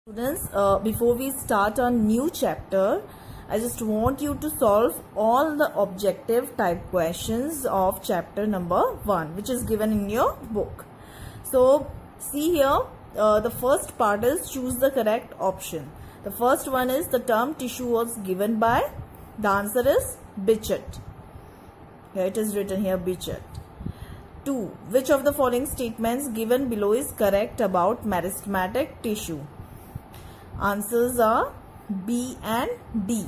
Students, before we start our new chapter, I just want you to solve all the objective type questions of chapter number 1, which is given in your book. So, see here, the first part is choose the correct option. The first one is the term tissue was given by, the answer is Bichette. Here it is written here, Bichette. 2. Which of the following statements given below is correct about meristematic tissue? Answers are B and D.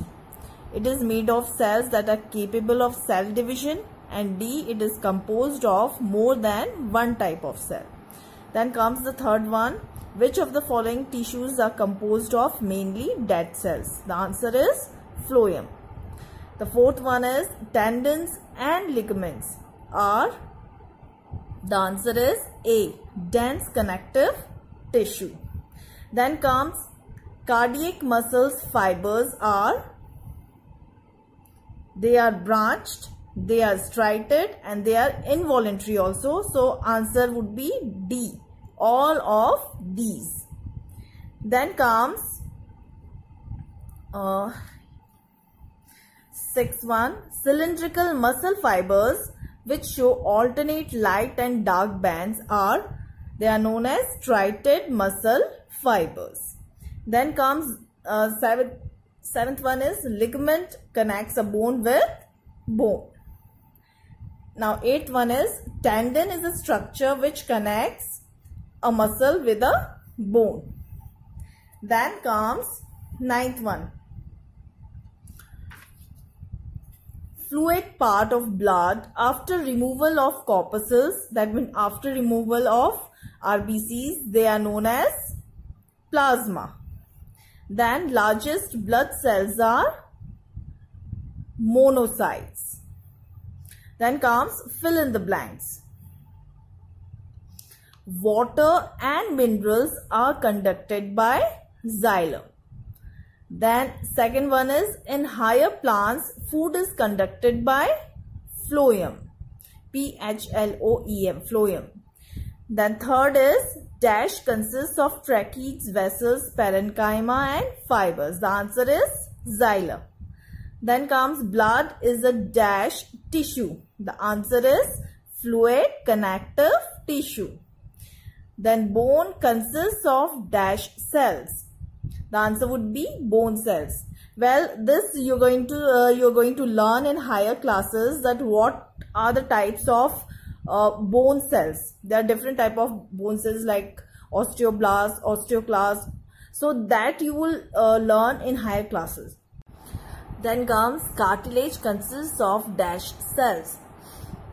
It is made of cells that are capable of cell division, and D, it is composed of more than one type of cell. Then comes the third one. Which of the following tissues are composed of mainly dead cells? The answer is phloem. The fourth one is tendons and ligaments are, the answer is A, dense connective tissue. Then comes cardiac muscles fibers are, they are branched, they are striated, and they are involuntary also. So answer would be D, all of these. Then comes sixth one, cylindrical muscle fibers which show alternate light and dark bands are, they are known as striated muscle fibers. Then comes seventh one is ligament connects a bone with bone. Now eighth one is tendon is a structure which connects a muscle with a bone. Then comes ninth one. Fluid part of blood after removal of corpuscles, that means after removal of RBCs, they are known as plasma. Then largest blood cells are monocytes. Then comes fill in the blanks. Water and minerals are conducted by xylem. Then second one is in higher plants food is conducted by phloem. P-H-L-O-E-M, phloem. Then third is dash consists of tracheids, vessels, parenchyma and fibers. The answer is xylem. Then comes blood is a dash tissue. The answer is fluid connective tissue. Then bone consists of dash cells. The answer would be bone cells. Well, this you're going to learn in higher classes that what are the types of bone cells. There are different type of bone cells like osteoblasts, osteoclasts. So that you will learn in higher classes. Then comes cartilage consists of dash cells.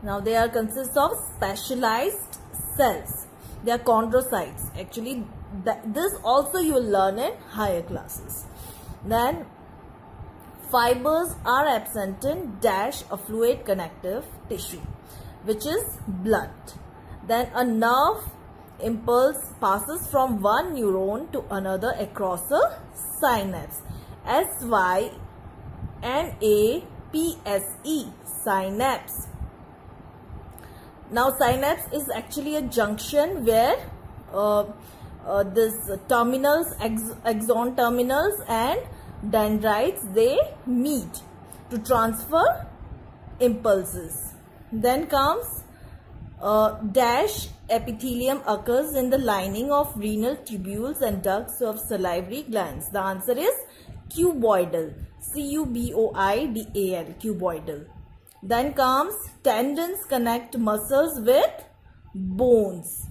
Now they are consists of specialized cells. They are chondrocytes. Actually, this also you will learn in higher classes. Then fibers are absent in dash a fluid connective tissue, which is blood. Then a nerve impulse passes from one neuron to another across a synapse. S-Y-N-A-P-S-E, synapse. Now synapse is actually a junction where this terminals, axon terminals and dendrites, they meet to transfer impulses. Then comes dash epithelium occurs in the lining of renal tubules and ducts of salivary glands. The answer is cuboidal. C-U-B-O-I-D-A-L, cuboidal. Then comes tendons connect muscles with bones.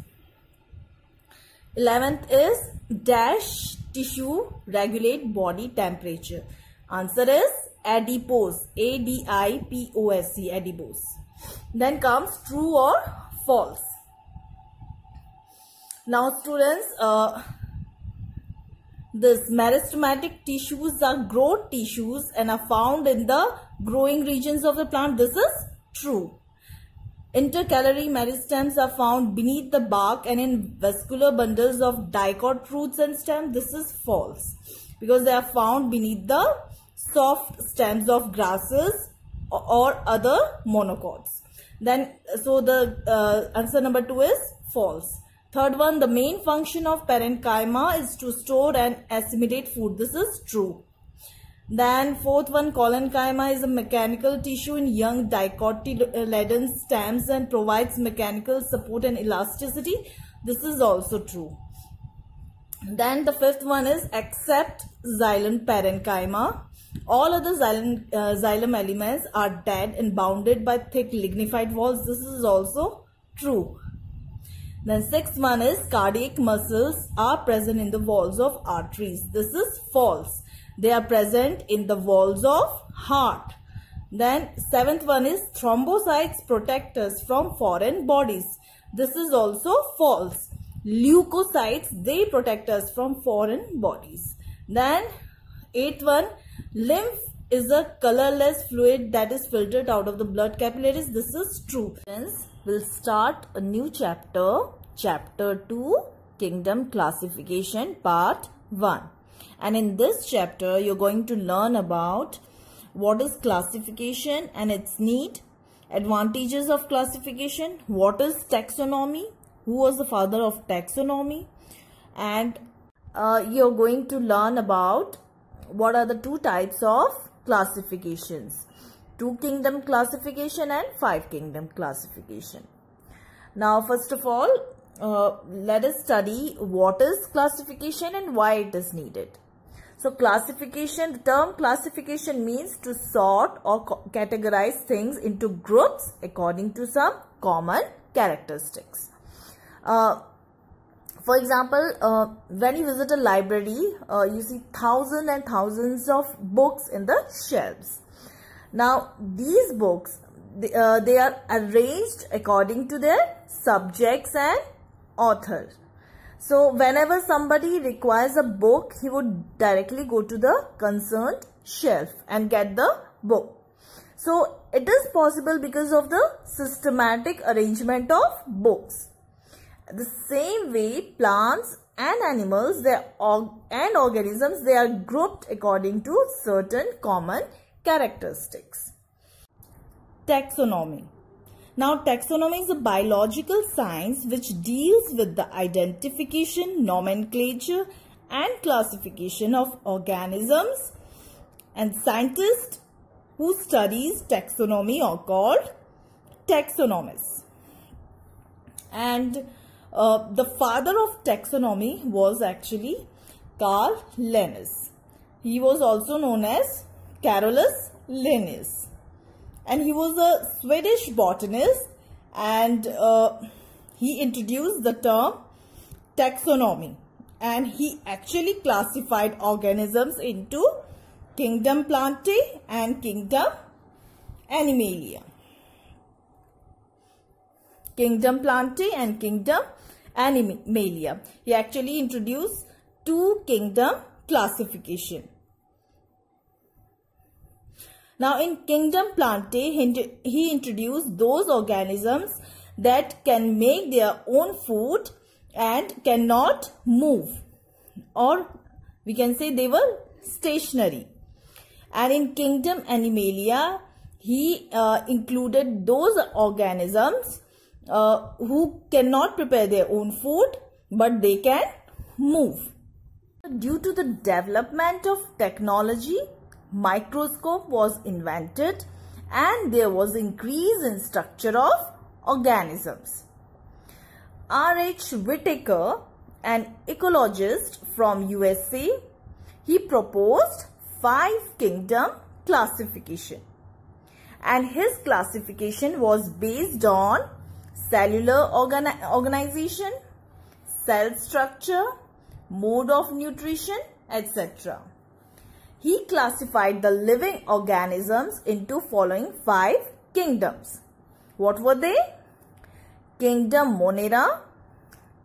11th is dash tissue regulate body temperature. Answer is adipose. A-D-I-P-O-S-E, adipose. Then comes true or false. Now students, this meristematic tissues are growth tissues and are found in the growing regions of the plant. This is true. Intercalary meristems are found beneath the bark and in vascular bundles of dicot roots and stems. This is false because they are found beneath the soft stems of grasses or other monocots. Then, so the answer number 2 is false. Third one, the main function of parenchyma is to store and assimilate food. This is true. Then fourth one, collenchyma is a mechanical tissue in young dicotyledon stems and provides mechanical support and elasticity. This is also true. Then the fifth one is except xylem parenchyma, all other xylem elements are dead and bounded by thick lignified walls. This is also true. Then sixth one is cardiac muscles are present in the walls of arteries. This is false. They are present in the walls of heart. Then seventh one is thrombocytes protect us from foreign bodies. This is also false. Leukocytes, they protect us from foreign bodies. Then eighth one, lymph is a colorless fluid that is filtered out of the blood capillaries. This is true. We'll start a new chapter, chapter 2, Kingdom Classification, part 1. And in this chapter, you're going to learn about what is classification and its need, advantages of classification, what is taxonomy, who was the father of taxonomy, and you're going to learn about what are the two types of classifications, 2 kingdom classification and 5 kingdom classification. Now, first of all, let us study what is classification and why it is needed. So classification, the term classification means to sort or categorize things into groups according to some common characteristics. For example, when you visit a library, you see thousands and thousands of books in the shelves. Now, these books, they are arranged according to their subjects and authors. So, whenever somebody requires a book, he would directly go to the concerned shelf and get the book. So, it is possible because of the systematic arrangement of books. The same way, plants and animals and organisms, they are grouped according to certain common characteristics. Taxonomy. Now, taxonomy is a biological science which deals with the identification, nomenclature and classification of organisms, and scientists who studies taxonomy are called taxonomists. And the father of taxonomy was actually Carl Linnaeus. He was also known as Carolus Linnaeus. And he was a Swedish botanist, and he introduced the term taxonomy, and he actually classified organisms into kingdom Plantae and kingdom Animalia. Kingdom Plantae and kingdom Animalia. He actually introduced 2 kingdom classification. Now, in kingdom Plantae, he introduced those organisms that can make their own food and cannot move, or we can say they were stationary. And in kingdom Animalia, he included those organisms who cannot prepare their own food, but they can move. Due to the development of technology, microscope was invented and there was increase in structure of organisms. R.H. Whitaker, an ecologist from USA, he proposed 5 kingdom classification, and his classification was based on cellular organization, cell structure, mode of nutrition, etc. He classified the living organisms into following 5 kingdoms. What were they? Kingdom Monera,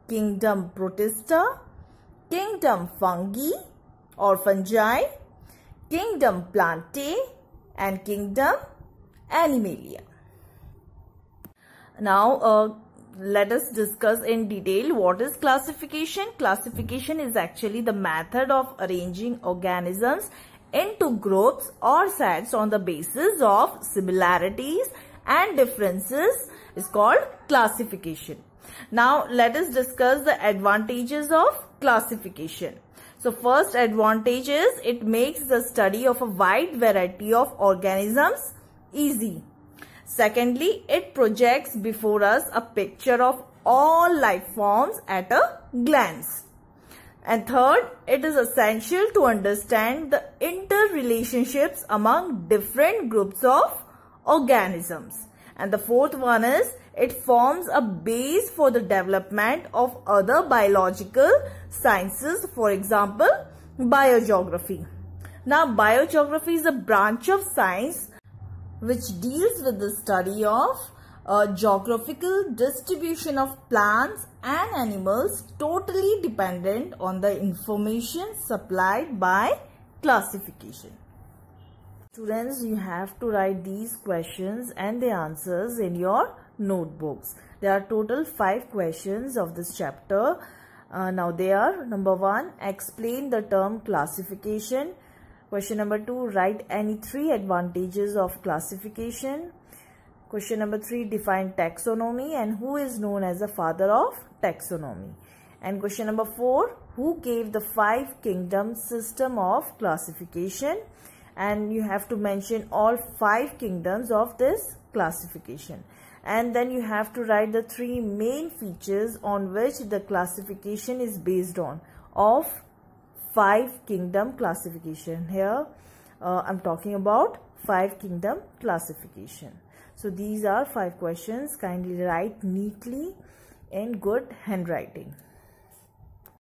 Kingdom Protista, Kingdom Fungi or Fungi, Kingdom Plantae and Kingdom Animalia. Now, let us discuss in detail what is classification. Classification is actually the method of arranging organisms into groups or sets on the basis of similarities and differences is called classification. Now let us discuss the advantages of classification. So first advantage is it makes the study of a wide variety of organisms easy. Secondly, it projects before us a picture of all life forms at a glance. And third, it is essential to understand the interrelationships among different groups of organisms. And the fourth one is it forms a base for the development of other biological sciences, for example, biogeography. Now, biogeography is a branch of science which deals with the study of geographical distribution of plants and animals totally dependent on the information supplied by classification. Students, you have to write these questions and the answers in your notebooks. There are total 5 questions of this chapter. Now they are: number 1, explain the term classification. Question number 2, write any 3 advantages of classification. Question number 3, define taxonomy and who is known as the father of taxonomy. And question number 4, who gave the 5 kingdom system of classification? And you have to mention all 5 kingdoms of this classification. And then you have to write the 3 main features on which the classification is based on of 5 kingdom classification. Here I'm talking about 5 kingdom classification. So these are 5 questions. Kindly write neatly in good handwriting.